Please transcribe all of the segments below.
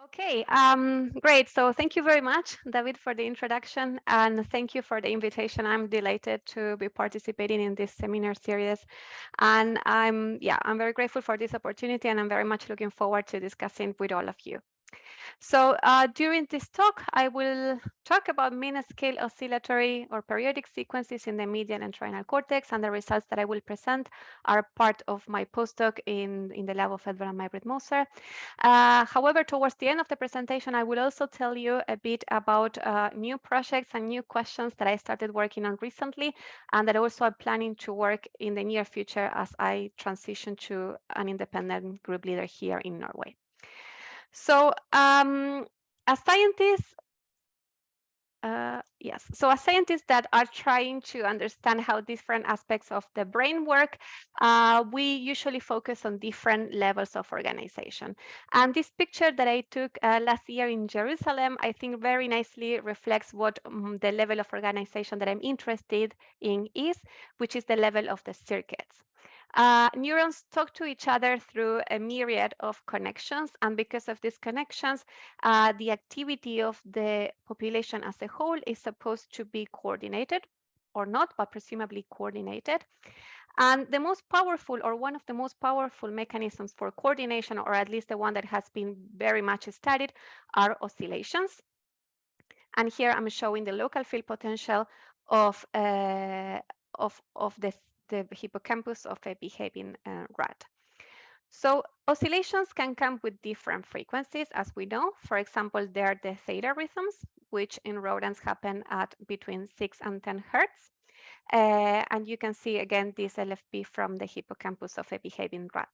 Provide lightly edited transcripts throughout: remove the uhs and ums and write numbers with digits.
Okay, great. So thank you very much, David, for the introduction, and thank you for the invitation. I'm delighted to be participating in this seminar series, and I'm very grateful for this opportunity, and I'm very much looking forward to discussing with all of you. So during this talk, I will talk about mean-scale oscillatory or periodic sequences in the medial and entorhinal cortex, and the results that I will present are part of my postdoc in the lab of Edvard and May-Britt Moser. However, towards the end of the presentation, I will also tell you a bit about new projects and new questions that I started working on recently, and that also I'm planning to work in the near future as I transition to an independent group leader here in Norway. So as scientists, as scientists that are trying to understand how different aspects of the brain work, we usually focus on different levels of organization. And this picture that I took last year in Jerusalem, I think very nicely reflects what the level of organization that I'm interested in is, which is the level of the circuits. Neurons talk to each other through a myriad of connections, and because of these connections, the activity of the population as a whole is supposed to be coordinated, or not, but presumably coordinated. And the most powerful, or one of the most powerful mechanisms for coordination, or at least the one that has been very much studied, are oscillations. And here I'm showing the local field potential of the hippocampus of a behaving rat. So oscillations can come with different frequencies, as we know. For example, there are the theta rhythms, which in rodents happen at between 6 and 10 hertz. And you can see again this LFP from the hippocampus of a behaving rat.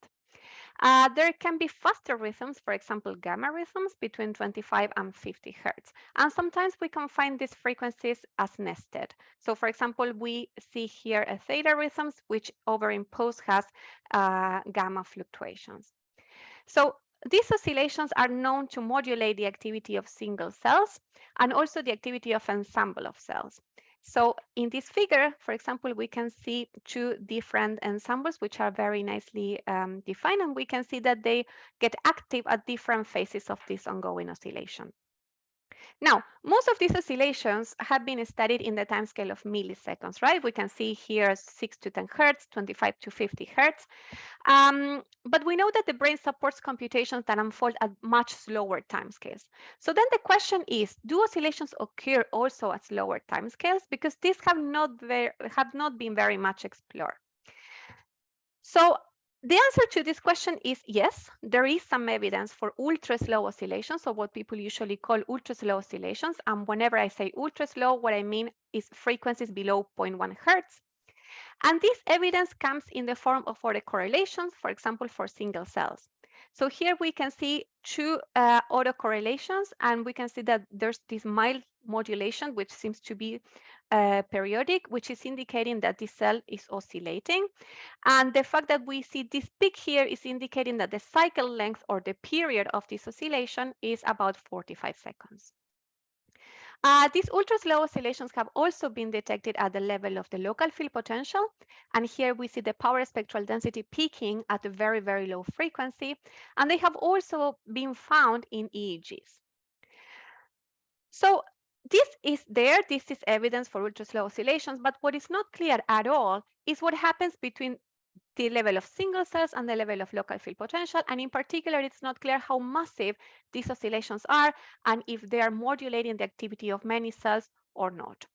There can be faster rhythms, for example, gamma rhythms between 25 and 50 hertz. And sometimes we can find these frequencies as nested. So for example, we see here a theta rhythms, which overimpose has gamma fluctuations. So these oscillations are known to modulate the activity of single cells and also the activity of ensemble of cells. So in this figure, for example, we can see two different ensembles which are very nicely defined, and we can see that they get active at different phases of this ongoing oscillation. Now, most of these oscillations have been studied in the timescale of milliseconds, right? We can see here 6 to 10 hertz, 25 to 50 hertz. But we know that the brain supports computations that unfold at much slower timescales. So then the question is, do oscillations occur also at slower timescales? Because these have not been very much explored. So the answer to this question is yes, there is some evidence for ultra-slow oscillations, or what people usually call ultra-slow oscillations. And whenever I say ultra-slow, what I mean is frequencies below 0.1 hertz. And this evidence comes in the form of autocorrelations, for example, for single cells. So here we can see two autocorrelations, and we can see that there's this mild modulation, which seems to be periodic, which is indicating that the cell is oscillating. And the fact that we see this peak here is indicating that the cycle length, or the period of this oscillation, is about 45 seconds. These ultra-slow oscillations have also been detected at the level of the local field potential. And here we see the power spectral density peaking at a very, very low frequency. And they have also been found in EEGs. So this is evidence for ultra-slow oscillations. But what is not clear at all is what happens between the level of single cells and the level of local field potential. And in particular, it's not clear how massive these oscillations are and if they are modulating the activity of many cells or not.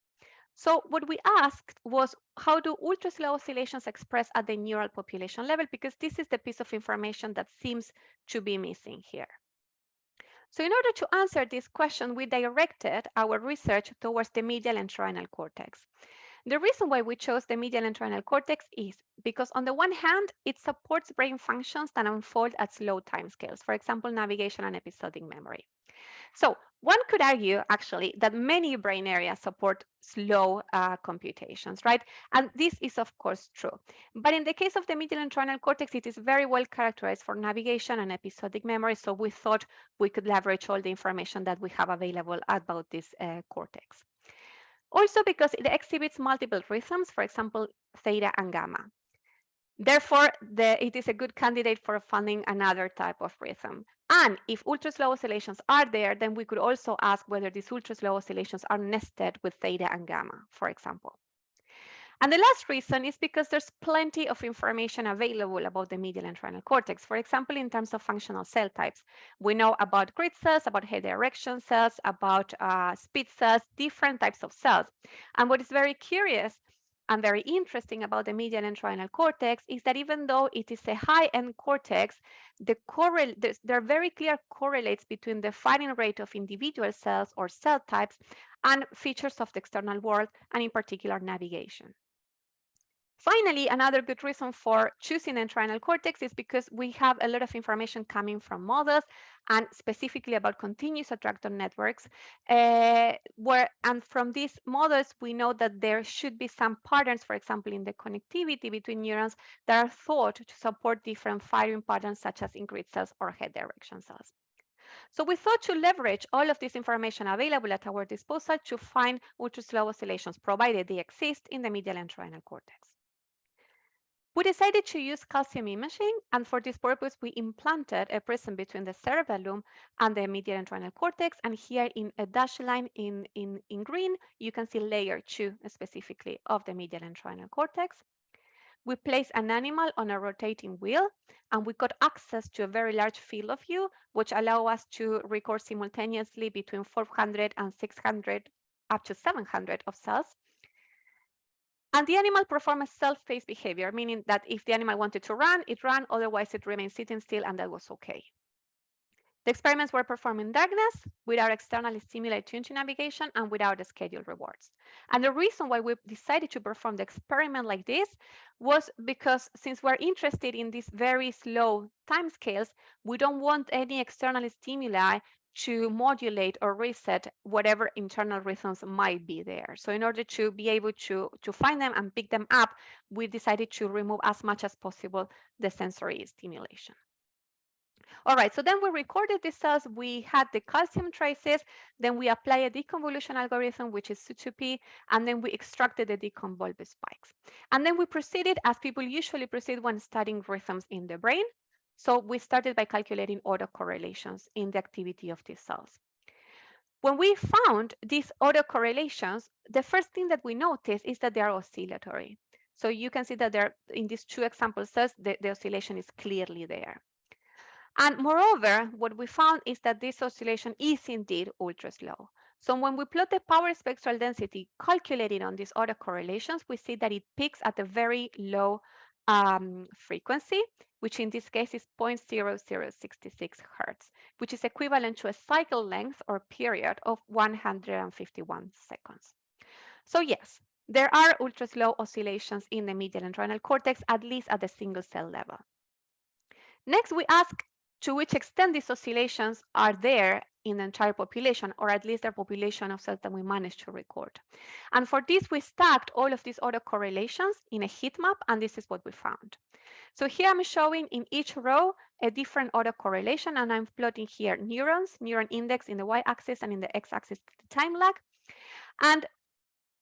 So what we asked was, how do ultra-slow oscillations express at the neural population level? Because this is the piece of information that seems to be missing here. So in order to answer this question, we directed our research towards the medial entorhinal cortex. The reason why we chose the medial entorhinal cortex is because, on the one hand, it supports brain functions that unfold at slow timescales, for example, navigation and episodic memory. So one could argue, actually, that many brain areas support slow computations, right? And this is, of course, true. But in the case of the medial entorhinal cortex, it is very well characterized for navigation and episodic memory, so we thought we could leverage all the information that we have available about this cortex. Also because it exhibits multiple rhythms, for example, theta and gamma. Therefore, it is a good candidate for funding another type of rhythm. And if ultra-slow oscillations are there, then we could also ask whether these ultra-slow oscillations are nested with theta and gamma, for example. And the last reason is because there's plenty of information available about the medial entorhinal cortex. For example, in terms of functional cell types, we know about grid cells, about head direction cells, about speed cells, different types of cells. And what is very curious and very interesting about the medial entorhinal cortex is that even though it is a high-end cortex, there are very clear correlates between the firing rate of individual cells or cell types and features of the external world, and in particular navigation. Finally, another good reason for choosing the entorhinal cortex is because we have a lot of information coming from models and specifically about continuous attractor networks, and from these models, we know that there should be some patterns, for example, in the connectivity between neurons that are thought to support different firing patterns, such as in grid cells or head direction cells. So we thought to leverage all of this information available at our disposal to find ultra-slow oscillations, provided they exist in the medial entorhinal cortex. We decided to use calcium imaging, and for this purpose, we implanted a prism between the cerebellum and the medial entorhinal cortex. And here in a dashed line in green, you can see layer 2 specifically of the medial entorhinal cortex. We placed an animal on a rotating wheel, and we got access to a very large field of view, which allow us to record simultaneously between 400 and 600 up to 700 of cells. And the animal performed a self-paced behavior, meaning that if the animal wanted to run, it ran, otherwise it remained sitting still, and that was okay. The experiments were performed in darkness, without externally stimuli tuned to navigation, and without scheduled rewards. And the reason why we decided to perform the experiment like this was because since we're interested in these very slow timescales, we don't want any external stimuli to modulate or reset whatever internal rhythms might be there. So in order to be able to find them and pick them up, we decided to remove as much as possible the sensory stimulation. All right, so then we recorded the cells, we had the calcium traces, then we apply a deconvolution algorithm, which is SU2P, and then we extracted the deconvolved spikes. And then we proceeded as people usually proceed when studying rhythms in the brain. So we started by calculating autocorrelations in the activity of these cells. When we found these autocorrelations, the first thing that we noticed is that they are oscillatory. So you can see that they're in these two example cells, the oscillation is clearly there. And moreover, what we found is that this oscillation is indeed ultra slow. So when we plot the power spectral density calculated on these autocorrelations, we see that it peaks at a very low frequency, which in this case is 0.0066 hertz, which is equivalent to a cycle length or period of 151 seconds. So yes, there are ultra slow oscillations in the medial entorhinal cortex, at least at the single cell level. Next, we ask to which extent these oscillations are there in the entire population, or at least the population of cells that we managed to record. And for this, we stacked all of these autocorrelations in a heat map, and this is what we found. So here I'm showing in each row a different autocorrelation, and I'm plotting here neurons, neuron index in the y-axis, and in the x-axis the time lag. And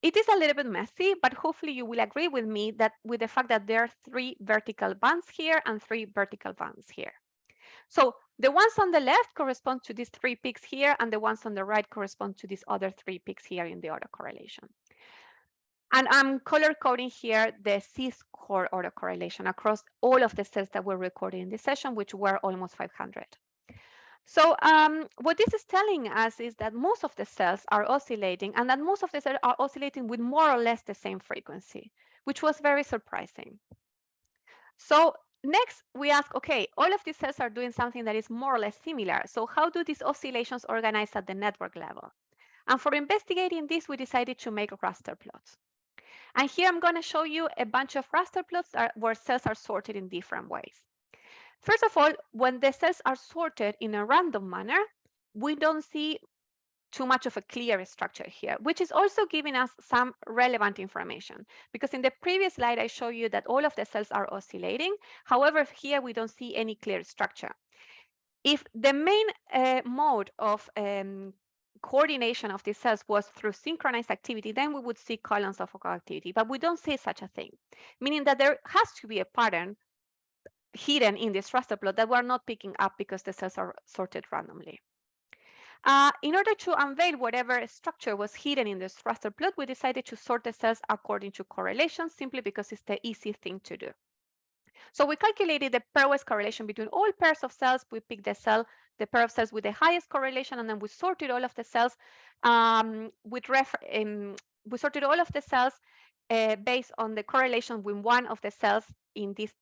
it is a little bit messy, but hopefully you will agree with me that with the fact that there are 3 vertical bands here and 3 vertical bands here. So the ones on the left correspond to these 3 peaks here, and the ones on the right correspond to these other 3 peaks here in the autocorrelation. And I'm color coding here the C-score autocorrelation across all of the cells that were recorded in this session, which were almost 500. So what this is telling us is that most of the cells are oscillating, and that most of the cells are oscillating with more or less the same frequency, which was very surprising. So next, we ask, okay, all of these cells are doing something that is more or less similar. So how do these oscillations organize at the network level? And for investigating this, we decided to make raster plots. And here I'm going to show you a bunch of raster plots where cells are sorted in different ways. First of all, when the cells are sorted in a random manner, we don't see too much of a clear structure here, which is also giving us some relevant information. Because in the previous slide, I showed you that all of the cells are oscillating. However, here we don't see any clear structure. If the main mode of coordination of these cells was through synchronized activity, then we would see columns of focal activity, but we don't see such a thing, meaning that there has to be a pattern hidden in this raster plot that we're not picking up because the cells are sorted randomly. In order to unveil whatever structure was hidden in this raster plot, we decided to sort the cells according to correlation, simply because it's the easy thing to do. So we calculated the pairwise correlation between all pairs of cells. We picked the pair of cells with the highest correlation, and then we sorted all of the cells we sorted all of the cells based on the correlation with one of the cells in this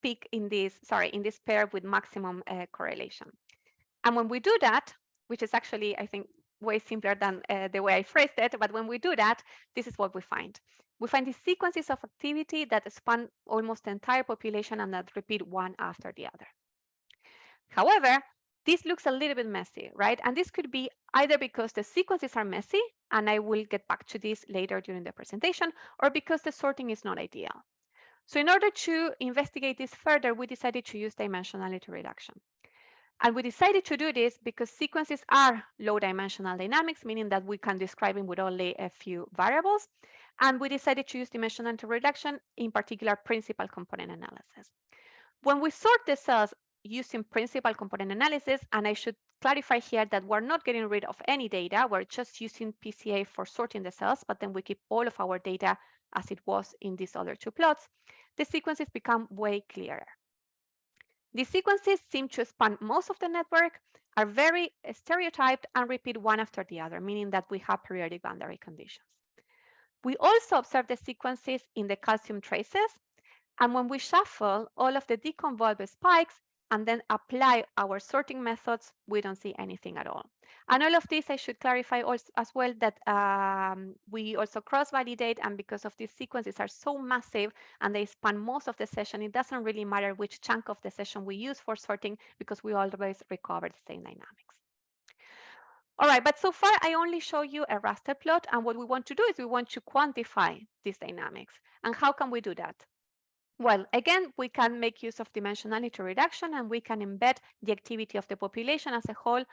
pair with maximum correlation. And when we do that, which is actually, I think, way simpler than the way I phrased it, but when we do that, this is what we find. We find these sequences of activity that span almost the entire population and that repeat one after the other. However, this looks a little bit messy, right? And this could be either because the sequences are messy, and I will get back to this later during the presentation, or because the sorting is not ideal. So in order to investigate this further, we decided to use dimensionality reduction. And we decided to do this because sequences are low dimensional dynamics, meaning that we can describe them with only a few variables. And we decided to use dimensionality reduction, in particular principal component analysis. When we sort the cells using principal component analysis, and I should clarify here that we're not getting rid of any data, we're just using PCA for sorting the cells, but then we keep all of our data as it was in these other two plots, the sequences become way clearer. These sequences seem to span most of the network, are very stereotyped, and repeat one after the other, meaning that we have periodic boundary conditions. We also observe the sequences in the calcium traces, and when we shuffle all of the deconvolved spikes and then apply our sorting methods, we don't see anything at all. And all of this, I should clarify also as well that we also cross-validate, and because of these sequences are so massive and they span most of the session, it doesn't really matter which chunk of the session we use for sorting because we always recover the same dynamics. All right, but so far I only show you a raster plot, and what we want to do is we want to quantify these dynamics. And how can we do that? Well, again, we can make use of dimensionality reduction, and we can embed the activity of the population as a whole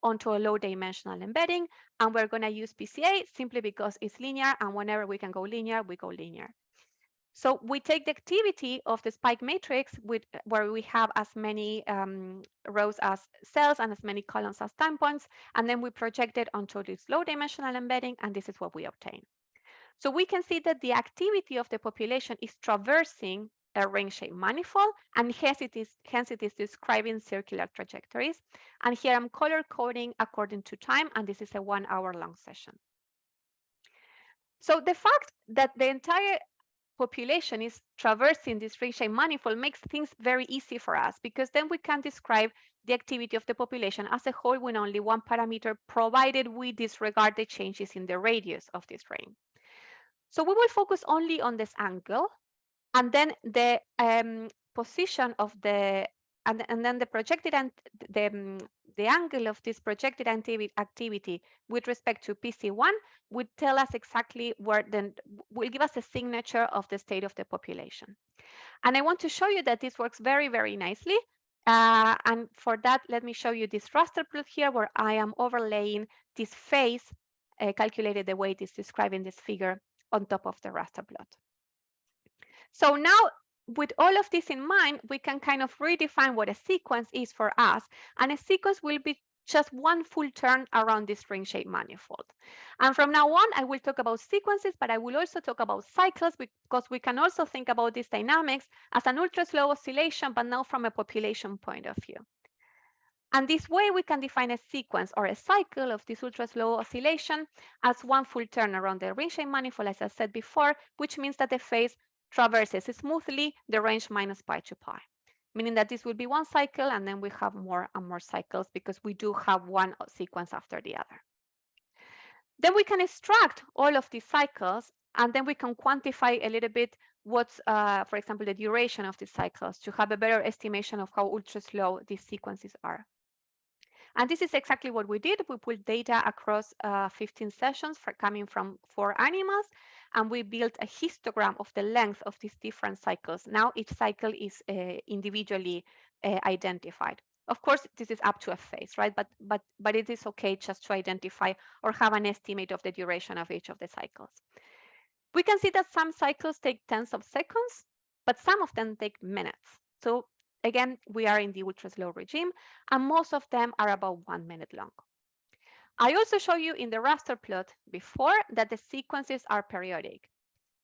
onto a low dimensional embedding. And we're going to use PCA simply because it's linear, and whenever we can go linear, we go linear. So we take the activity of the spike matrix where we have as many rows as cells and as many columns as time points, and then we project it onto this low dimensional embedding, and this is what we obtain. So we can see that the activity of the population is traversing a ring-shaped manifold, and hence it is describing circular trajectories. And here I'm color coding according to time, and this is a 1 hour long session. So the fact that the entire population is traversing this ring-shaped manifold makes things very easy for us, because then we can describe the activity of the population as a whole with only one parameter, provided we disregard the changes in the radius of this ring. So we will focus only on this angle, and then the position of the and then the projected and the angle of this projected activity with respect to PC1 would tell us exactly where, then will give us a signature of the state of the population. And I want to show you that this works very, very nicely. And for that, let me show you this raster plot here, where I am overlaying this phase calculated the way it is described in this figure on top of the raster plot. So now, with all of this in mind, we can kind of redefine what a sequence is for us. And a sequence will be just one full turn around this ring-shaped manifold. And from now on, I will talk about sequences, but I will also talk about cycles, because we can also think about these dynamics as an ultra-slow oscillation, but now from a population point of view. And this way, we can define a sequence or a cycle of this ultra-slow oscillation as one full turn around the ring-shaped manifold, as I said before, which means that the phase traverses smoothly the range minus pi to pi, meaning that this will be one cycle, and then we have more and more cycles because we do have one sequence after the other. Then we can extract all of these cycles, and then we can quantify a little bit what's, for example, the duration of these cycles to have a better estimation of how ultra slow these sequences are. And this is exactly what we did. We pulled data across 15 sessions coming from 4 animals, and we built a histogram of the length of these different cycles. Now each cycle is individually identified. Of course, this is up to a phase, right? But it is okay just to identify or have an estimate of the duration of each of the cycles. We can see that some cycles take tens of seconds, but some of them take minutes. So again, we are in the ultra-slow regime, and most of them are about 1 minute long. I also show you in the raster plot before that the sequences are periodic.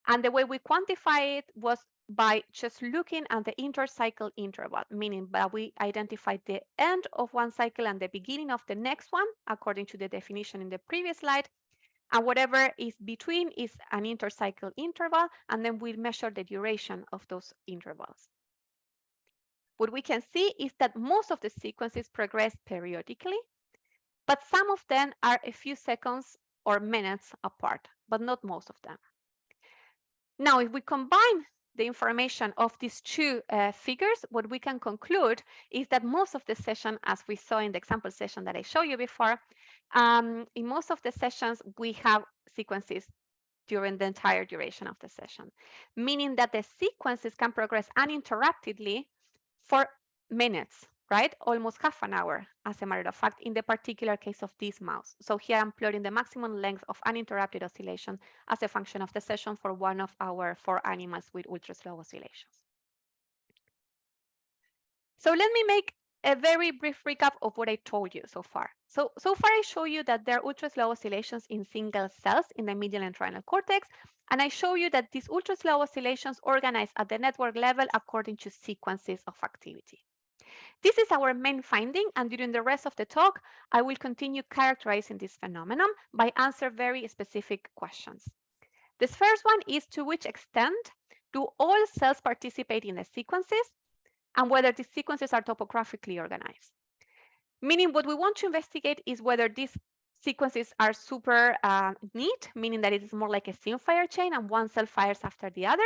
And the way we quantify it was by just looking at the intercycle interval, meaning that we identified the end of one cycle and the beginning of the next one, according to the definition in the previous slide. And whatever is between is an intercycle interval, and then we measure the duration of those intervals. What we can see is that most of the sequences progress periodically, but some of them are a few seconds or minutes apart, but not most of them. Now, if we combine the information of these two figures, what we can conclude is that most of the session, as we saw in the example session that I showed you before, in most of the sessions, we have sequences during the entire duration of the session, meaning that the sequences can progress uninterruptedly for minutes, right? Almost half an hour, as a matter of fact, in the particular case of this mouse. So here I'm plotting the maximum length of uninterrupted oscillation as a function of the session for one of our 4 animals with ultra-slow oscillations. So let me make a very brief recap of what I told you so far. So far I show you that there are ultra-slow oscillations in single cells in the medial entorhinal cortex, and I show you that these ultra-slow oscillations organize at the network level according to sequences of activity. This is our main finding, and during the rest of the talk, I will continue characterizing this phenomenon by answering very specific questions. This first one is, to which extent do all cells participate in the sequences, and whether these sequences are topographically organized? Meaning what we want to investigate is whether these sequences are super neat, meaning that it is more like a syn-fire chain and one cell fires after the other,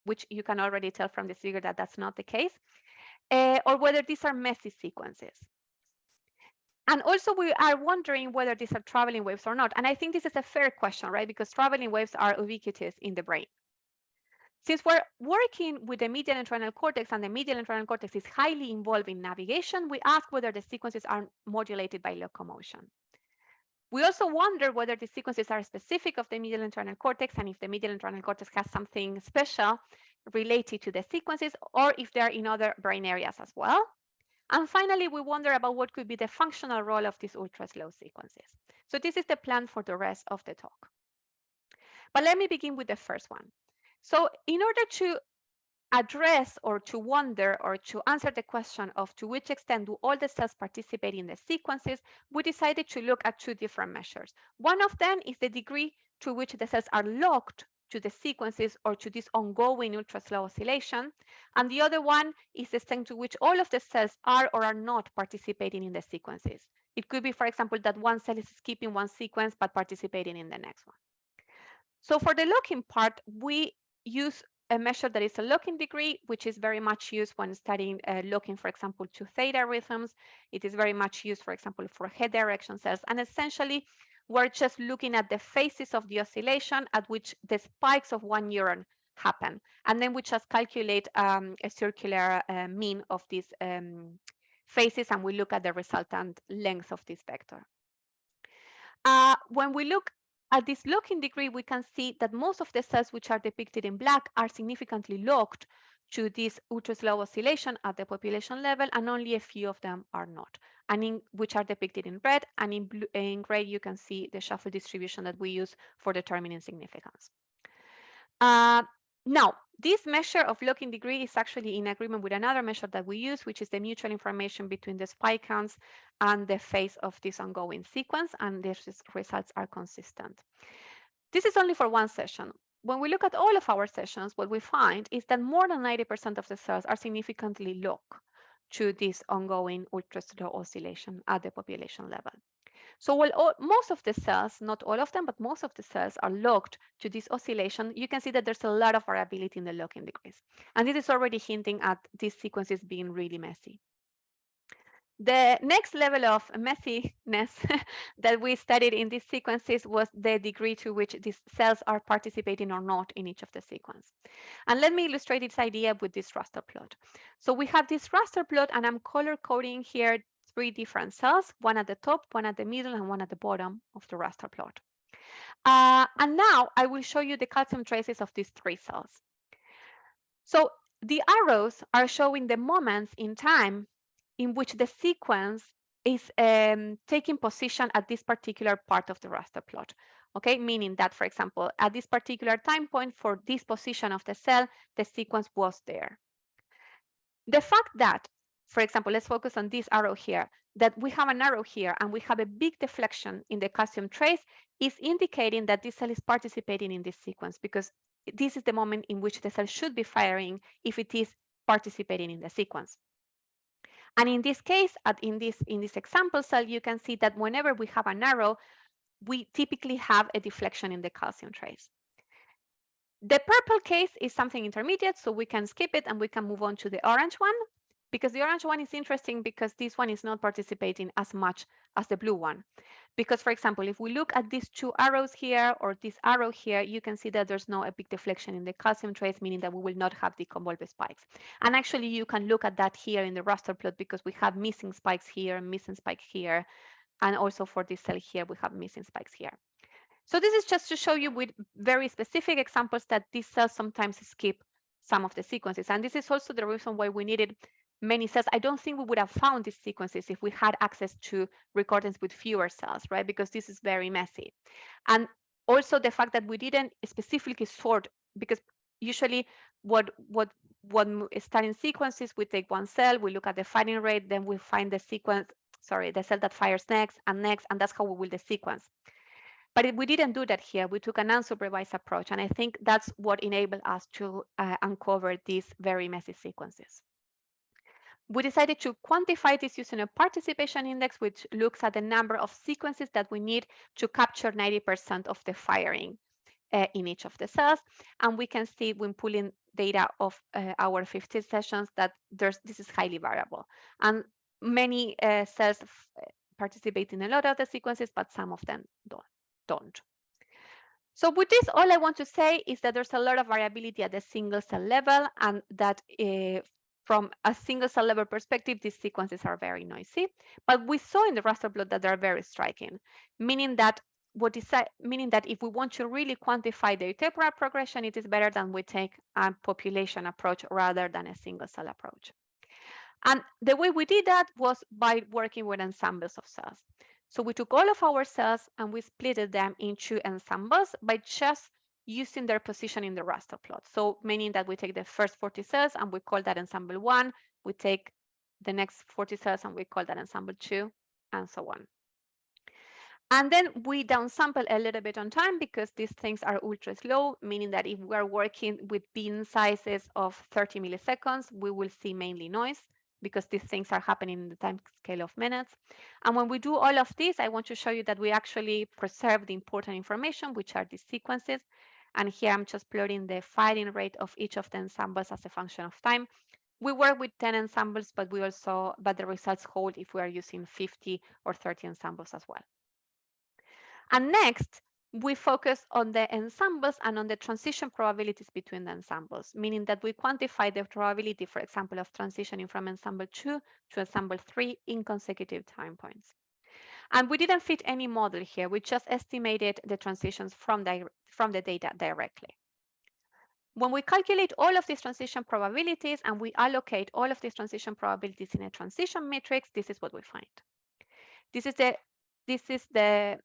which you can already tell from this figure that that's not the case, or whether these are messy sequences. And also we are wondering whether these are traveling waves or not. And I think this is a fair question, right? Because traveling waves are ubiquitous in the brain. Since we're working with the medial entorhinal cortex and the medial entorhinal cortex is highly involved in navigation, we ask whether the sequences are modulated by locomotion. We also wonder whether the sequences are specific of the medial entorhinal cortex and if the medial entorhinal cortex has something special related to the sequences, or if they are in other brain areas as well. And finally, we wonder about what could be the functional role of these ultra-slow sequences. So this is the plan for the rest of the talk. But let me begin with the first one. So in order to address or to wonder or to answer the question of to which extent do all the cells participate in the sequences, we decided to look at 2 different measures. One of them is the degree to which the cells are locked to the sequences or to this ongoing ultra-slow oscillation. And the other one is the extent to which all of the cells are or are not participating in the sequences. It could be, for example, that one cell is skipping one sequence but participating in the next one. So for the locking part, we use a measure that is a locking degree, which is very much used when studying locking, for example, to theta rhythms. It is very much used, for example, for head direction cells. And essentially, we're just looking at the phases of the oscillation at which the spikes of one neuron happen. And then we just calculate a circular mean of these phases, and we look at the resultant length of this vector. When we look at this locking degree, we can see that most of the cells which are depicted in black are significantly locked to this ultra-slow oscillation at the population level, and only a few of them are not, and which are depicted in red, and in gray you can see the shuffle distribution that we use for determining significance. Now, this measure of locking degree is actually in agreement with another measure that we use, which is the mutual information between the spike counts and the phase of this ongoing sequence, and these results are consistent. This is only for one session. When we look at all of our sessions, what we find is that more than 90% of the cells are significantly locked to this ongoing ultra-slow oscillation at the population level. So while most of the cells, not all of them, but most of the cells are locked to this oscillation, you can see that there's a lot of variability in the locking degrees. And this is already hinting at these sequences being really messy. The next level of messiness that we studied in these sequences was the degree to which these cells are participating or not in each of the sequence. And let me illustrate this idea with this raster plot. So we have this raster plot, and I'm color coding here 3 different cells, one at the top, one at the middle, and one at the bottom of the raster plot. And now I will show you the calcium traces of these 3 cells. So the arrows are showing the moments in time in which the sequence is taking position at this particular part of the raster plot. Okay, meaning that, for example, at this particular time point for this position of the cell, the sequence was there. The fact that, for example, let's focus on this arrow here, that we have an arrow here and we have a big deflection in the calcium trace is indicating that this cell is participating in this sequence, because this is the moment in which the cell should be firing if it is participating in the sequence. And in this case, in this example cell, you can see that whenever we have an arrow, we typically have a deflection in the calcium trace. The purple case is something intermediate, so we can skip it and we can move on to the orange one, because the orange one is interesting because this one is not participating as much as the blue one. Because, for example, if we look at these 2 arrows here or this arrow here, you can see that there's no a big deflection in the calcium trace, meaning that we will not have the convolved spikes. And actually, you can look at that here in the raster plot because we have missing spikes here, missing spike here, and also for this cell here, we have missing spikes here. So this is just to show you with very specific examples that these cells sometimes skip some of the sequences. And this is also the reason why we needed many cells. I don't think we would have found these sequences if we had access to recordings with fewer cells, right? Because this is very messy. And also the fact that we didn't specifically sort, because usually what studying sequences, we take one cell, we look at the firing rate, then we find the sequence, sorry, the cell that fires next, and that's how we will the sequence. But we didn't do that here. We took an unsupervised approach, and I think that's what enabled us to uncover these very messy sequences. We decided to quantify this using a participation index, which looks at the number of sequences that we need to capture 90% of the firing in each of the cells. And we can see when pulling data of our 15 sessions that this is highly variable. And many cells participate in a lot of the sequences, but some of them don't. So with this, all I want to say is that there's a lot of variability at the single cell level, and that from a single cell level perspective, these sequences are very noisy. But we saw in the raster plot that they're very striking, meaning that if we want to really quantify the temporal progression, it is better than we take a population approach rather than a single cell approach. And the way we did that was by working with ensembles of cells. So we took all of our cells and we splitted them into ensembles by just using their position in the raster plot. So meaning that we take the first 40 cells and we call that ensemble 1. We take the next 40 cells and we call that ensemble 2, and so on. And then we downsample a little bit on time because these things are ultra slow, meaning that if we're working with bin sizes of 30 milliseconds, we will see mainly noise because these things are happening in the time scale of minutes. And when we do all of this, I want to show you that we actually preserve the important information, which are these sequences. And here I'm just plotting the firing rate of each of the ensembles as a function of time. We work with 10 ensembles, but the results hold if we are using 50 or 30 ensembles as well. And next, we focus on the ensembles and on the transition probabilities between the ensembles, meaning that we quantify the probability, for example, of transitioning from ensemble 2 to ensemble 3 in consecutive time points. And we didn't fit any model here. We just estimated the transitions from the data directly. When we calculate all of these transition probabilities and we allocate all of these transition probabilities in a transition matrix, this is what we find. This is the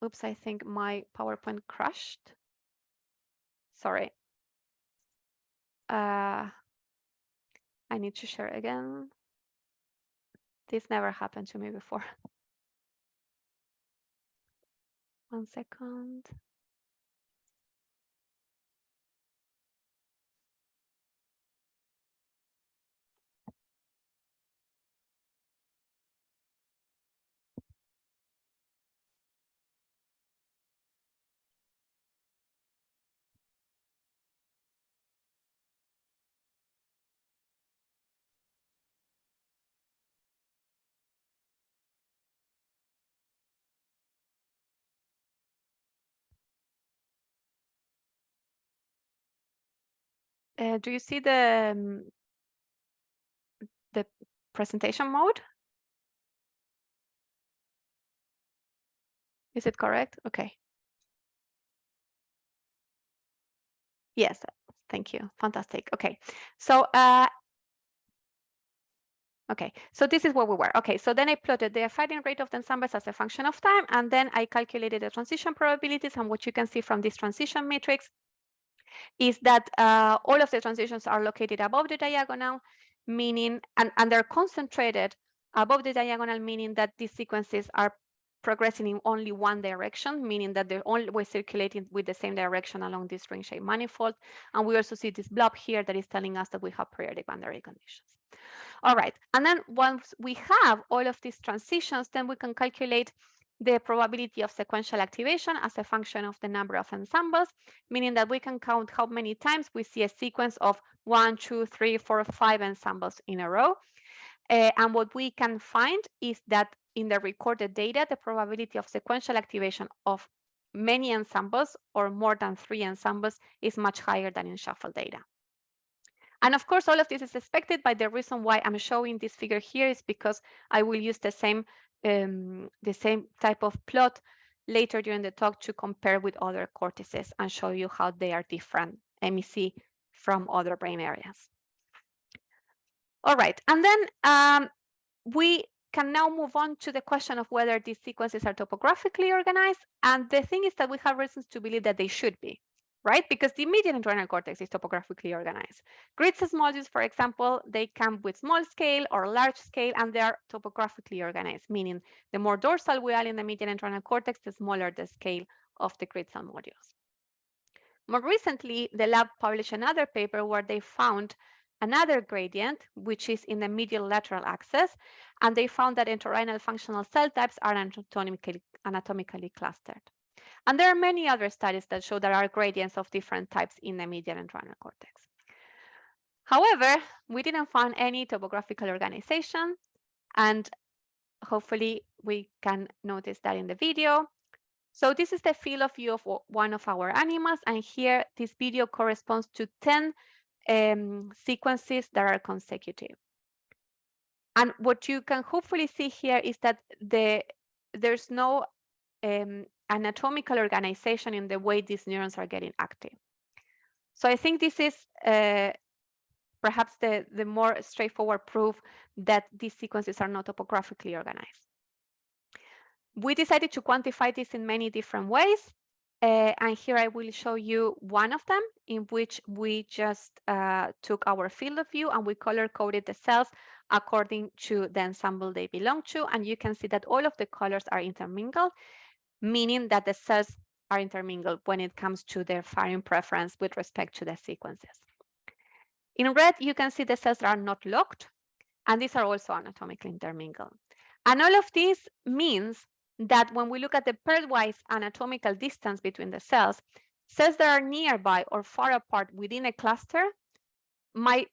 oops, I think my PowerPoint crashed. Sorry. I need to share again. This never happened to me before. 1 second. do you see the presentation mode? Is it correct? Okay. Yes, thank you. Fantastic. Okay, so so this is where we were. Okay, so then I plotted the firing rate of the ensembles as a function of time, and then I calculated the transition probabilities. And what you can see from this transition matrix is that all of the transitions are located above the diagonal, meaning, and they're concentrated above the diagonal, meaning that these sequences are progressing in only one direction, meaning that they're always circulating with the same direction along this ring-shaped manifold. And we also see this blob here that is telling us that we have periodic boundary conditions. All right, and then once we have all of these transitions, then we can calculate the probability of sequential activation as a function of the number of ensembles, meaning that we can count how many times we see a sequence of 1, 2, 3, 4, 5 ensembles in a row. And what we can find is that in the recorded data, the probability of sequential activation of many ensembles or more than 3 ensembles is much higher than in shuffle data. And of course, all of this is expected, but the reason why I'm showing this figure here is because I will use the same type of plot later during the talk to compare with other cortices and show you how they are different, MEC, from other brain areas. All right, and then we can now move on to the question of whether these sequences are topographically organized. And the thing is that we have reasons to believe that they should be, right? Because the medial entorhinal cortex is topographically organized. Grid cells modules, for example, they come with small scale or large scale, and they are topographically organized, meaning the more dorsal we are in the medial entorhinal cortex, the smaller the scale of the grid cell modules. More recently, the lab published another paper where they found another gradient, which is in the medial lateral axis, and they found that entorhinal functional cell types are anatomically clustered. And there are many other studies that show there are gradients of different types in the medial entorhinal cortex. However, we didn't find any topographical organization, and hopefully we can notice that in the video. So this is the field of view of one of our animals, and here this video corresponds to 10 sequences that are consecutive. And what you can hopefully see here is that there's no anatomical organization in the way these neurons are getting active. So I think this is perhaps the more straightforward proof that these sequences are not topographically organized. We decided to quantify this in many different ways. And here I will show you one of them in which we just took our field of view and we color coded the cells according to the ensemble they belong to. And you can see that all of the colors are intermingled, meaning that the cells are intermingled when it comes to their firing preference with respect to the sequences. In red, you can see the cells that are not locked, and these are also anatomically intermingled. And all of this means that when we look at the pairwise anatomical distance between the cells, cells that are nearby or far apart within a cluster might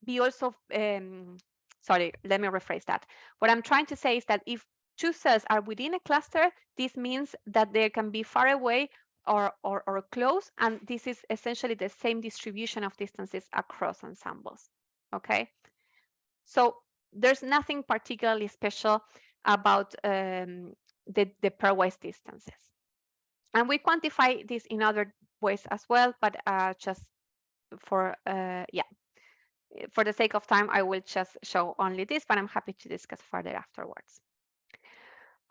be also, sorry, let me rephrase that. What I'm trying to say is that if two cells are within a cluster, this means that they can be far away or close, and this is essentially the same distribution of distances across ensembles, okay? So there's nothing particularly special about the pairwise distances. And we quantify this in other ways as well, but just for for the sake of time, I will just show only this, but I'm happy to discuss further afterwards.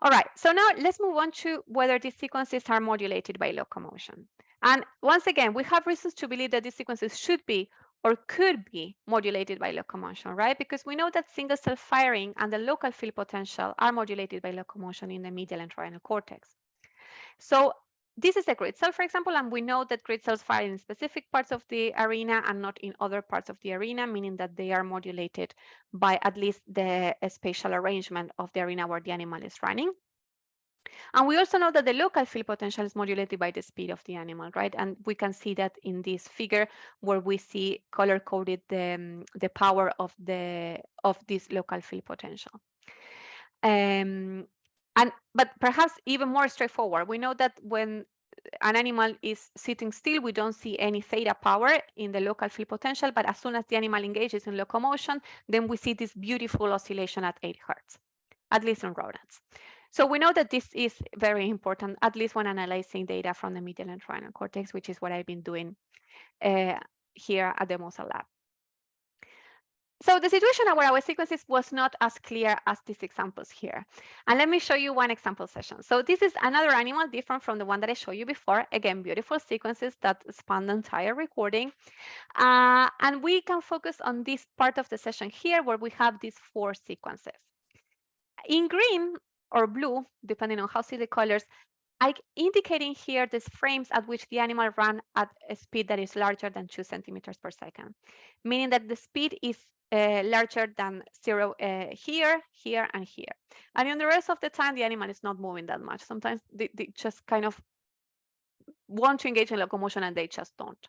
All right, so now let's move on to whether these sequences are modulated by locomotion. And once again, we have reasons to believe that these sequences should be or could be modulated by locomotion, right? Because we know that single cell firing and the local field potential are modulated by locomotion in the medial entorhinal cortex. So this is a grid cell, for example, and we know that grid cells fire in specific parts of the arena and not in other parts of the arena, meaning that they are modulated by at least the spatial arrangement of the arena where the animal is running. And we also know that the local field potential is modulated by the speed of the animal, right? And we can see that in this figure where we see color-coded the power of this local field potential. But perhaps even more straightforward, we know that when an animal is sitting still, we don't see any theta power in the local field potential, but as soon as the animal engages in locomotion, then we see this beautiful oscillation at 8 Hertz, at least in rodents. So we know that this is very important, at least when analyzing data from the medial and entorhinal cortex, which is what I've been doing here at the Mosel lab. So the situation where our sequences was not as clear as these examples here. And let me show you one example session. So this is another animal different from the one that I showed you before. Again, beautiful sequences that span the entire recording. And we can focus on this part of the session here where we have these 4 sequences. In green or blue, depending on how see the colors, I'm indicating here these frames at which the animal ran at a speed that is larger than 2 centimeters per second, meaning that the speed is larger than 0 here, here, and here. And in the rest of the time, the animal is not moving that much. Sometimes they just kind of want to engage in locomotion and they just don't.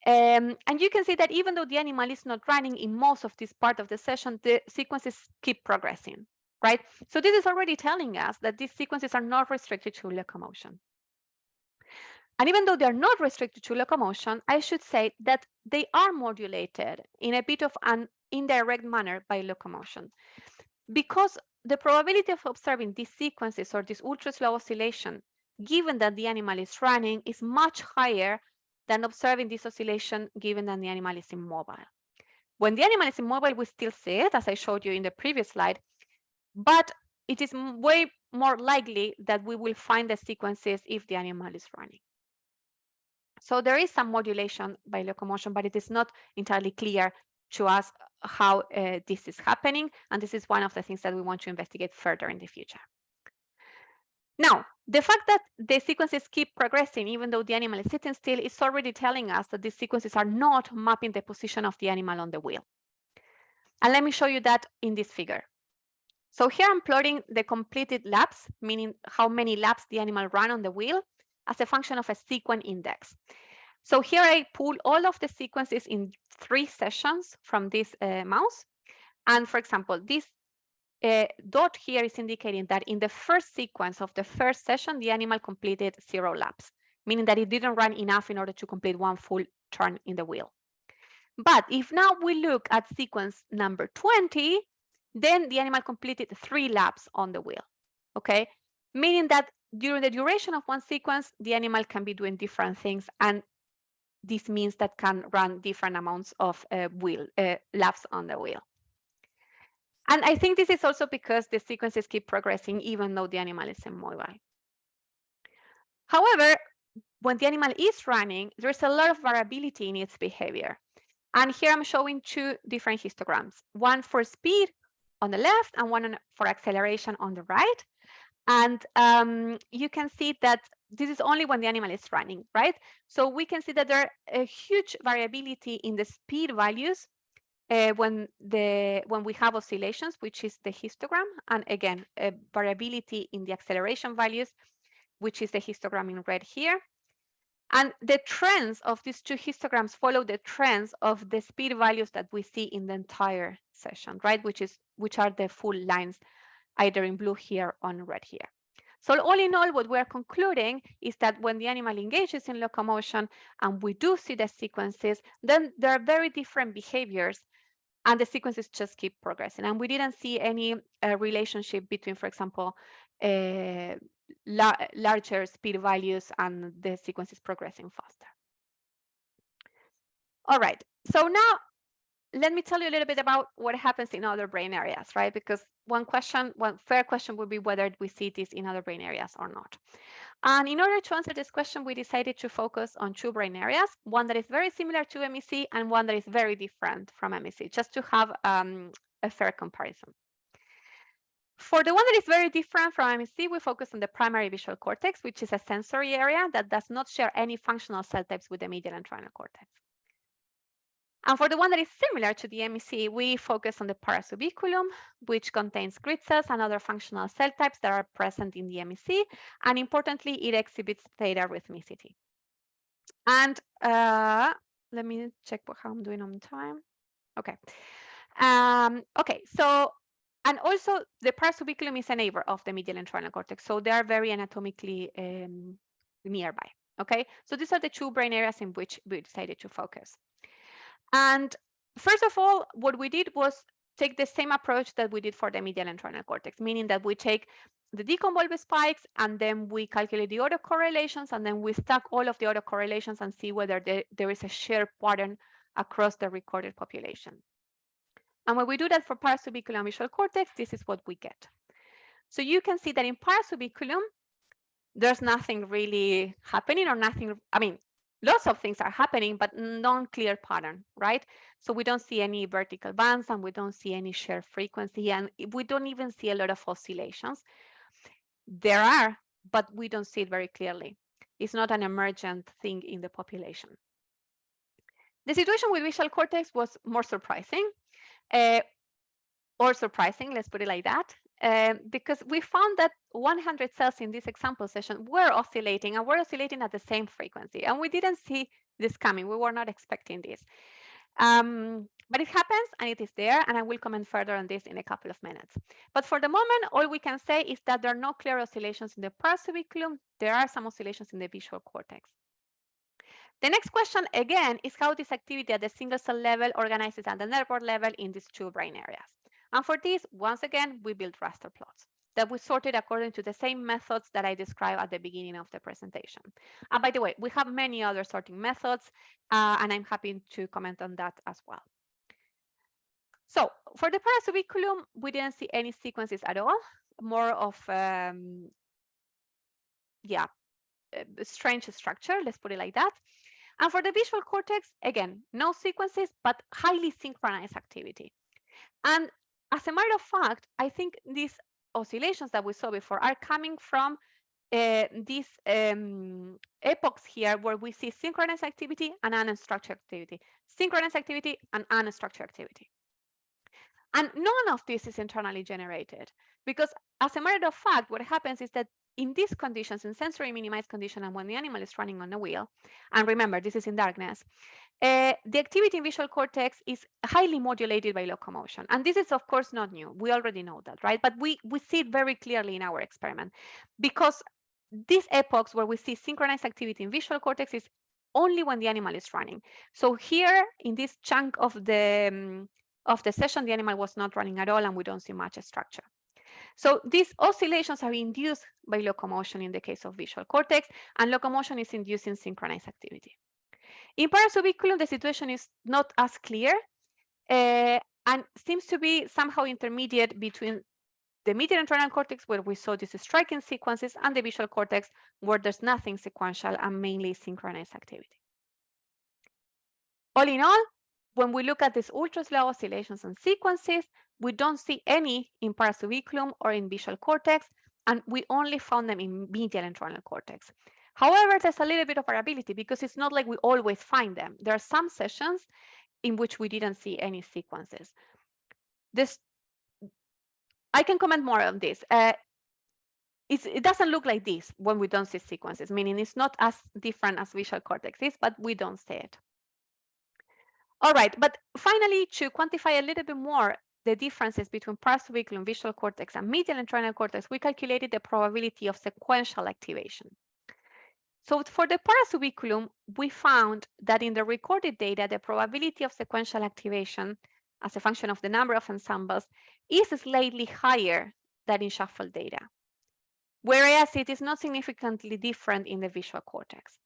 And you can see that even though the animal is not running in most of this part of the session, the sequences keep progressing, right? So this is already telling us that these sequences are not restricted to locomotion. And even though they're not restricted to locomotion, I should say that they are modulated in a bit of an indirect manner by locomotion. Because the probability of observing these sequences or this ultra-slow oscillation, given that the animal is running, is much higher than observing this oscillation given that the animal is immobile. When the animal is immobile, we still see it, as I showed you in the previous slide, but it is way more likely that we will find the sequences if the animal is running. So there is some modulation by locomotion, but it is not entirely clear to us how this is happening. And this is one of the things that we want to investigate further in the future. Now, the fact that the sequences keep progressing, even though the animal is sitting still, is already telling us that these sequences are not mapping the position of the animal on the wheel. And let me show you that in this figure. So here I'm plotting the completed laps, meaning how many laps the animal ran on the wheel, as a function of a sequence index. So here I pull all of the sequences in 3 sessions from this mouse. And for example, this dot here is indicating that in the first sequence of the first session, the animal completed 0 laps, meaning that it didn't run enough in order to complete 1 full turn in the wheel. But if now we look at sequence number 20, then the animal completed 3 laps on the wheel, okay? Meaning that during the duration of one sequence, the animal can be doing different things, and this means that can run different amounts of laps on the wheel. And I think this is also because the sequences keep progressing even though the animal is immobile. However, when the animal is running, there's a lot of variability in its behavior. And here I'm showing 2 different histograms, one for speed on the left and one for acceleration on the right. And you can see that this is only when the animal is running, right? So we can see that there are a huge variability in the speed values when we have oscillations, which is the histogram, and again, a variability in the acceleration values, which is the histogram in red here. And the trends of these 2 histograms follow the trends of the speed values that we see in the entire session, right? Which are the full lines, either in blue here or in red here. So all in all, what we're concluding is that when the animal engages in locomotion and we do see the sequences, then there are very different behaviors and the sequences just keep progressing. And we didn't see any relationship between, for example, larger speed values and the sequences progressing faster. All right, so now let me tell you a little bit about what happens in other brain areas, right? Because one fair question would be whether we see this in other brain areas or not. And in order to answer this question, we decided to focus on 2 brain areas, one that is very similar to MEC and one that is very different from MEC, just to have a fair comparison. For the one that is very different from MEC, we focus on the primary visual cortex, which is a sensory area that does not share any functional cell types with the medial and entorhinal cortex. And for the one that is similar to the MEC, we focus on the parasubiculum, which contains grid cells and other functional cell types that are present in the MEC. And importantly, it exhibits theta rhythmicity. And let me check how I'm doing on time. Okay. Okay, so, and also the parasubiculum is a neighbor of the medial and entorhinal cortex. So they are very anatomically nearby. Okay, so these are the two brain areas in which we decided to focus. And first of all, what we did was take the same approach that we did for the medial entorhinal cortex, meaning that we take the deconvolved spikes and then we calculate the autocorrelations and then we stack all of the autocorrelations and see whether there is a shared pattern across the recorded population. And when we do that for parasubiculum and visual cortex, this is what we get. So you can see that in parasubiculum, there's nothing really happening or nothing, I mean, lots of things are happening, but non-clear pattern, right? So we don't see any vertical bands and we don't see any shared frequency and we don't even see a lot of oscillations. There are, but we don't see it very clearly. It's not an emergent thing in the population. The situation with visual cortex was more surprising, or surprising, let's put it like that. Because we found that 100 cells in this example session were oscillating and were oscillating at the same frequency. And we didn't see this coming. We were not expecting this. But it happens and it is there. And I will comment further on this in a couple of minutes. But for the moment, all we can say is that there are no clear oscillations in the parasubiculum. There are some oscillations in the visual cortex. The next question, again, is how this activity at the single cell level organizes at the network level in these two brain areas. And for this, once again, we built raster plots that we sorted according to the same methods that I described at the beginning of the presentation. And by the way, we have many other sorting methods, and I'm happy to comment on that as well. So for the parasubiculum, we didn't see any sequences at all, more of, strange structure, let's put it like that. And for the visual cortex, again, no sequences, but highly synchronized activity. And as a matter of fact, I think these oscillations that we saw before are coming from these epochs here where we see synchronous activity and unstructured activity, synchronous activity and unstructured activity. And none of this is internally generated because as a matter of fact, what happens is that in these conditions, in sensory minimized condition and when the animal is running on a wheel, and remember, this is in darkness, the activity in visual cortex is highly modulated by locomotion. And this is, of course, not new. We already know that, right? But we see it very clearly in our experiment because these epochs where we see synchronized activity in visual cortex is only when the animal is running. So here in this chunk of the session, the animal was not running at all and we don't see much structure. So these oscillations are induced by locomotion in the case of visual cortex, and locomotion is inducing synchronized activity. In parasubiculum, the situation is not as clear and seems to be somehow intermediate between the medial entorhinal cortex, where we saw these striking sequences, and the visual cortex, where there's nothing sequential and mainly synchronized activity. All in all, when we look at these ultraslow oscillations and sequences, we don't see any in parasubiculum or in visual cortex, and we only found them in medial entorhinal cortex. However, there's a little bit of variability because it's not like we always find them. There are some sessions in which we didn't see any sequences. I can comment more on this. It doesn't look like this when we don't see sequences, meaning it's not as different as visual cortex is, but we don't see it. All right, but finally, to quantify a little bit more the differences between parasubiculum, visual cortex, and medial entorhinal cortex, we calculated the probability of sequential activation. So for the parasubiculum, we found that in the recorded data, the probability of sequential activation as a function of the number of ensembles is slightly higher than in shuffled data, whereas it is not significantly different in the visual cortex.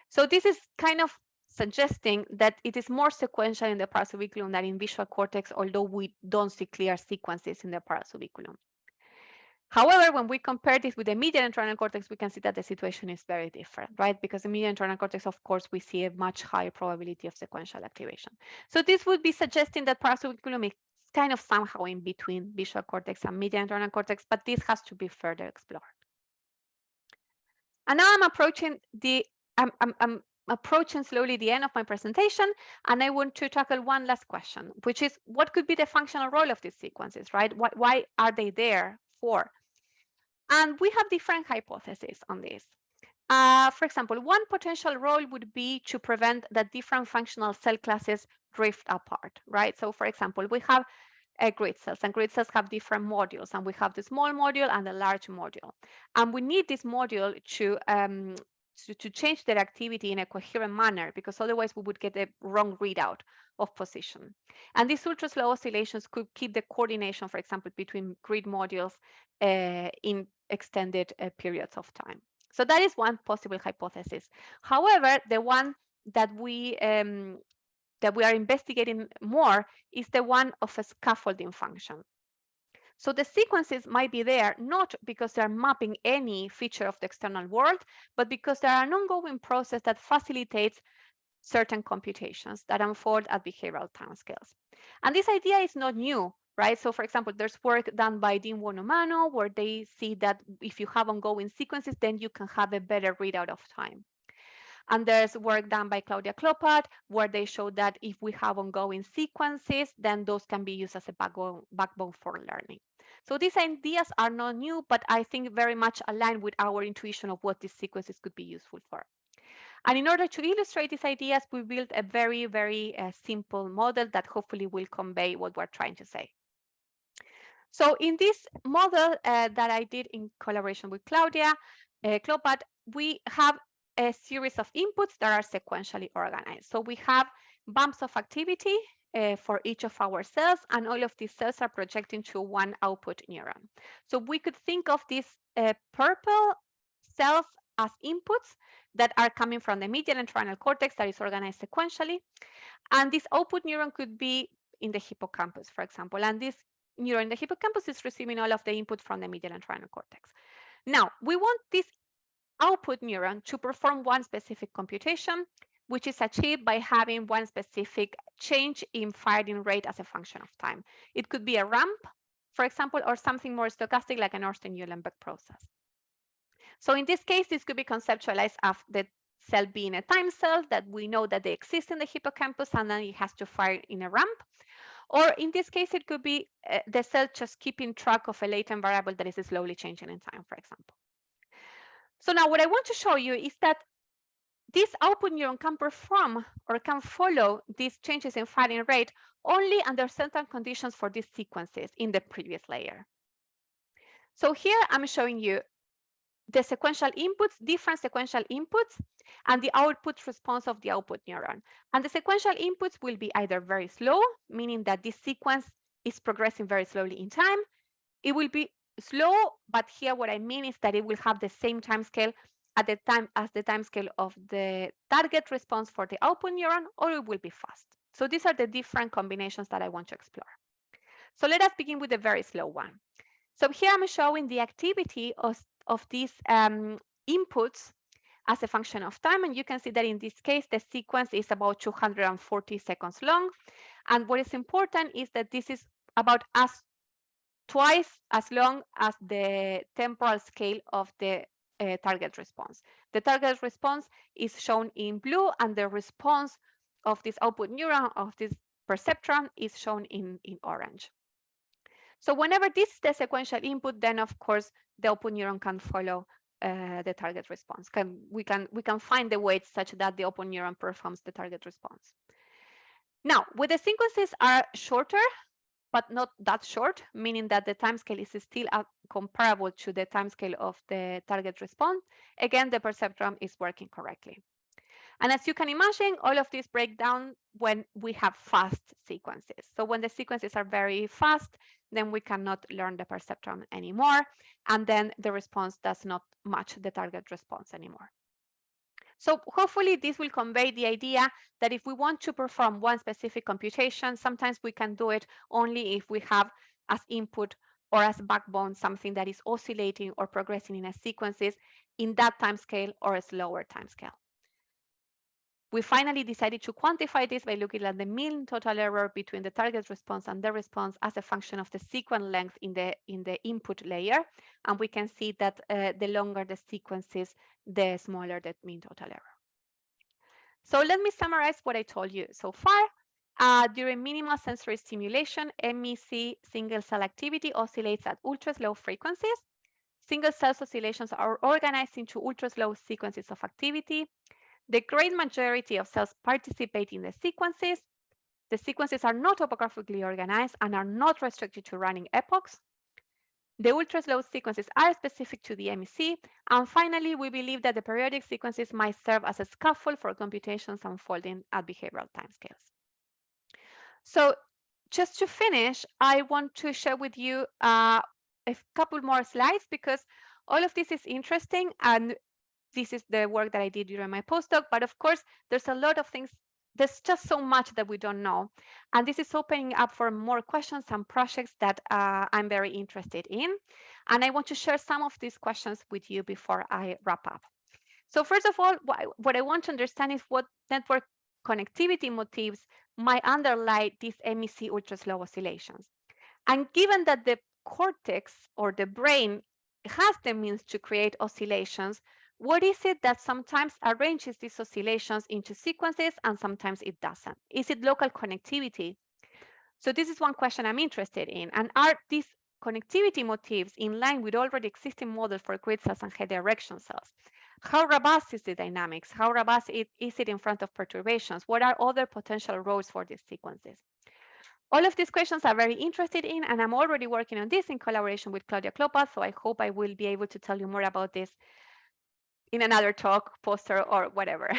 So this is kind of suggesting that it is more sequential in the parasubiculum than in visual cortex, although we don't see clear sequences in the parasubiculum. However, when we compare this with the medial entorhinal cortex, we can see that the situation is very different, right? Because the medial entorhinal cortex, of course, we see a much higher probability of sequential activation. So this would be suggesting that parasubiculum is kind of somehow in between visual cortex and medial entorhinal cortex, but this has to be further explored. And now I'm approaching I'm approaching slowly the end of my presentation, and I want to tackle one last question, which is what could be the functional role of these sequences, right? Why are they there for? And we have different hypotheses on this. For example, one potential role would be to prevent that different functional cell classes drift apart, right? So for example, we have grid cells, and grid cells have different modules, and we have the small module and the large module. And we need this module to to change their activity in a coherent manner, because otherwise we would get a wrong readout of position. And these ultra-slow oscillations could keep the coordination, for example, between grid modules in extended periods of time. So that is one possible hypothesis. However, the one that we are investigating more is the one of a scaffolding function. So the sequences might be there not because they're mapping any feature of the external world, but because they are an ongoing process that facilitates certain computations that unfold at behavioral timescales. And this idea is not new, right? So for example, there's work done by Dean Wonomano where they see that if you have ongoing sequences, then you can have a better readout of time. And there's work done by Claudia Klopat where they show that if we have ongoing sequences, then those can be used as a backbone for learning. So these ideas are not new, but I think very much aligned with our intuition of what these sequences could be useful for. And in order to illustrate these ideas, we built a very, very simple model that hopefully will convey what we're trying to say. So in this model that I did in collaboration with Claudia Klopat, we have a series of inputs that are sequentially organized. So we have bumps of activity for each of our cells, and all of these cells are projecting to one output neuron. So we could think of these purple cells as inputs that are coming from the medial entorhinal cortex that is organized sequentially. And this output neuron could be in the hippocampus, for example. And this neuron in the hippocampus is receiving all of the input from the medial entorhinal cortex. Now, we want this output neuron to perform one specific computation, which is achieved by having one specific change in firing rate as a function of time. It could be a ramp, for example, or something more stochastic like an Ornstein-Uhlenbeck process. So in this case, this could be conceptualized as the cell being a time cell that we know that they exist in the hippocampus and then it has to fire in a ramp. Or in this case, it could be the cell just keeping track of a latent variable that is slowly changing in time, for example. So now what I want to show you is that this output neuron can perform or can follow these changes in firing rate only under certain conditions for these sequences in the previous layer. So here I'm showing you the sequential inputs, different sequential inputs, and the output response of the output neuron. And the sequential inputs will be either very slow, meaning that this sequence is progressing very slowly in time. It will be slow, but here what I mean is that it will have the same time scale at the time as the time scale of the target response for the output neuron, or it will be fast. So these are the different combinations that I want to explore. So let us begin with the very slow one. So here I'm showing the activity of these inputs as a function of time. And you can see that in this case, the sequence is about 240 seconds long. And what is important is that this is about twice as long as the temporal scale of the target response. The target response is shown in blue, and the response of this output neuron, of this perceptron, is shown in orange. So whenever this is the sequential input, then of course the output neuron can follow the target response. We can find the weights such that the output neuron performs the target response. Now, when the sequences are shorter, but not that short, meaning that the timescale is still comparable to the timescale of the target response, again, the perceptron is working correctly. And as you can imagine, all of this break down when we have fast sequences. So when the sequences are very fast, then we cannot learn the perceptron anymore. And then the response does not match the target response anymore. So hopefully this will convey the idea that if we want to perform one specific computation, sometimes we can do it only if we have as input or as backbone something that is oscillating or progressing in a sequences in that time scale or a slower time scale. We finally decided to quantify this by looking at the mean total error between the target response and the response as a function of the sequence length in the input layer. And we can see that the longer the sequences, the smaller the mean total error. So let me summarize what I told you so far. During minimal sensory stimulation, MEC single cell activity oscillates at ultra-slow frequencies. Single cell oscillations are organized into ultra-slow sequences of activity. The great majority of cells participate in the sequences. The sequences are not topographically organized and are not restricted to running epochs. The ultra-slow sequences are specific to the MEC. And finally, we believe that the periodic sequences might serve as a scaffold for computations unfolding at behavioral timescales. So just to finish, I want to share with you a couple more slides because all of this is interesting and this is the work that I did during my postdoc. But of course, there's a lot of things. There's just so much that we don't know. And this is opening up for more questions and projects that I'm very interested in. And I want to share some of these questions with you before I wrap up. So first of all, what I want to understand is what network connectivity motifs might underlie these MEC ultraslow oscillations. And given that the cortex or the brain has the means to create oscillations, what is it that sometimes arranges these oscillations into sequences and sometimes it doesn't? Is it local connectivity? So this is one question I'm interested in. And are these connectivity motifs in line with already existing models for grid cells and head direction cells? How robust is the dynamics? How robust is it in front of perturbations? What are other potential roles for these sequences? All of these questions are very interested in, and I'm already working on this in collaboration with Claudia Klopas, so I hope I will be able to tell you more about this in another talk, poster, or whatever.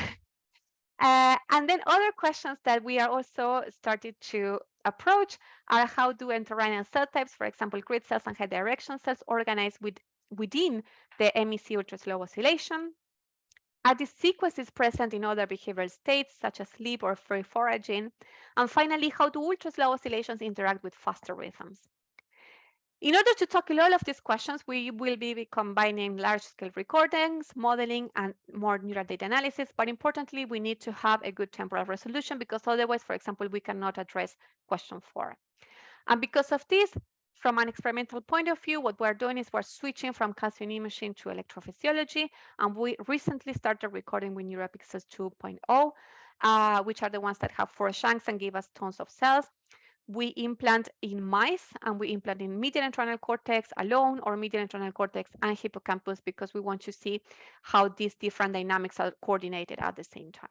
And then other questions that we are also started to approach are how do entorhinal cell types, for example, grid cells and head direction cells, organize within the MEC ultraslow oscillation? Are these sequences present in other behavioral states, such as sleep or free foraging? And finally, how do ultraslow oscillations interact with faster rhythms? In order to tackle all of these questions, we will be combining large-scale recordings, modeling, and more neural data analysis. But importantly, we need to have a good temporal resolution because otherwise, for example, we cannot address question 4. And because of this, from an experimental point of view, what we're doing is we're switching from calcium imaging to electrophysiology. And we recently started recording with NeuroPixels 2.0, which are the ones that have 4 shanks and give us tons of cells. We implant in mice and we implant in medial entorhinal cortex alone or medial entorhinal cortex and hippocampus because we want to see how these different dynamics are coordinated at the same time.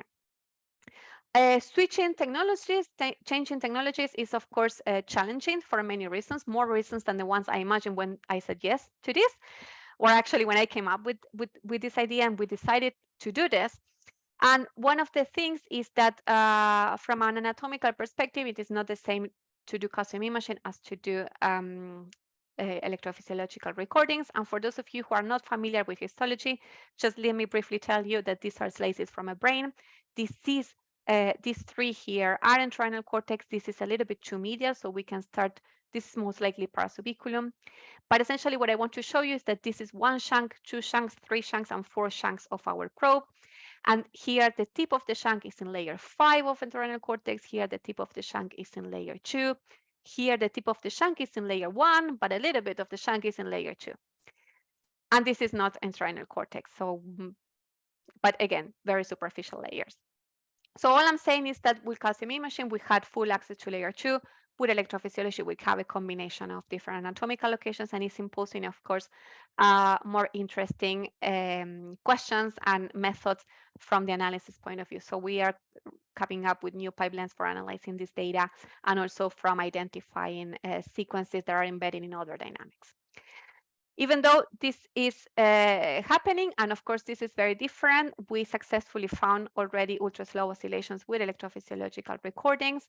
Switching technologies, changing technologies is of course challenging for many reasons, more reasons than the ones I imagined when I said yes to this, or actually when I came up with this idea and we decided to do this. And one of the things is that from an anatomical perspective, it is not the same to do calcium imaging as to do electrophysiological recordings. And for those of you who are not familiar with histology, just let me briefly tell you that these are slices from a brain. These 3 here are entorhinal cortex. This is a little bit too medial, so we can start. This is most likely parasubiculum. But essentially what I want to show you is that this is 1 shank, 2 shanks, 3 shanks, and 4 shanks of our probe. And here the tip of the shank is in layer 5 of entorhinal cortex. Here the tip of the shank is in layer 2. Here the tip of the shank is in layer 1, but a little bit of the shank is in layer 2. And this is not entorhinal cortex. So, but again, very superficial layers. So all I'm saying is that with calcium imaging, we had full access to layer 2. With electrophysiology, we have a combination of different anatomical locations, and it's imposing, of course, more interesting questions and methods from the analysis point of view. So we are coming up with new pipelines for analyzing this data and also from identifying sequences that are embedded in other dynamics. Even though this is happening, and of course this is very different, we successfully found already ultra-slow oscillations with electrophysiological recordings,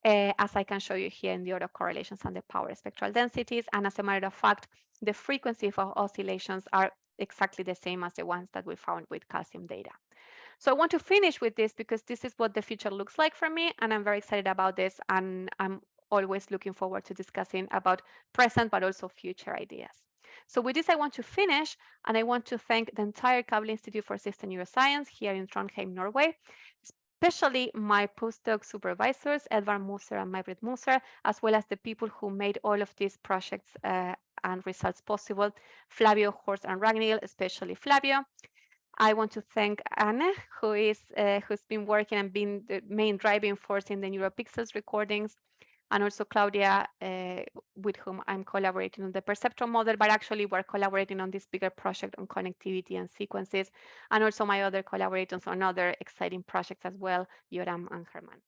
as I can show you here in the autocorrelations and the power spectral densities. And as a matter of fact, the frequency of oscillations are exactly the same as the ones that we found with calcium data. So I want to finish with this because this is what the future looks like for me, and I'm very excited about this, and I'm always looking forward to discussing about present but also future ideas. So with this, I want to finish, and I want to thank the entire Kavli Institute for System Neuroscience here in Trondheim, Norway, especially my postdoc supervisors, Edvard Moser and May-Britt Moser, as well as the people who made all of these projects and results possible, Flavio, Horst, and Ragnhild, especially Flavio. I want to thank Anne, who's been working and been the main driving force in the NeuroPixels recordings, and also Claudia, with whom I'm collaborating on the perceptron model, but actually we're collaborating on this bigger project on connectivity and sequences, and also my other collaborators on other exciting projects as well, Yoram and Herman.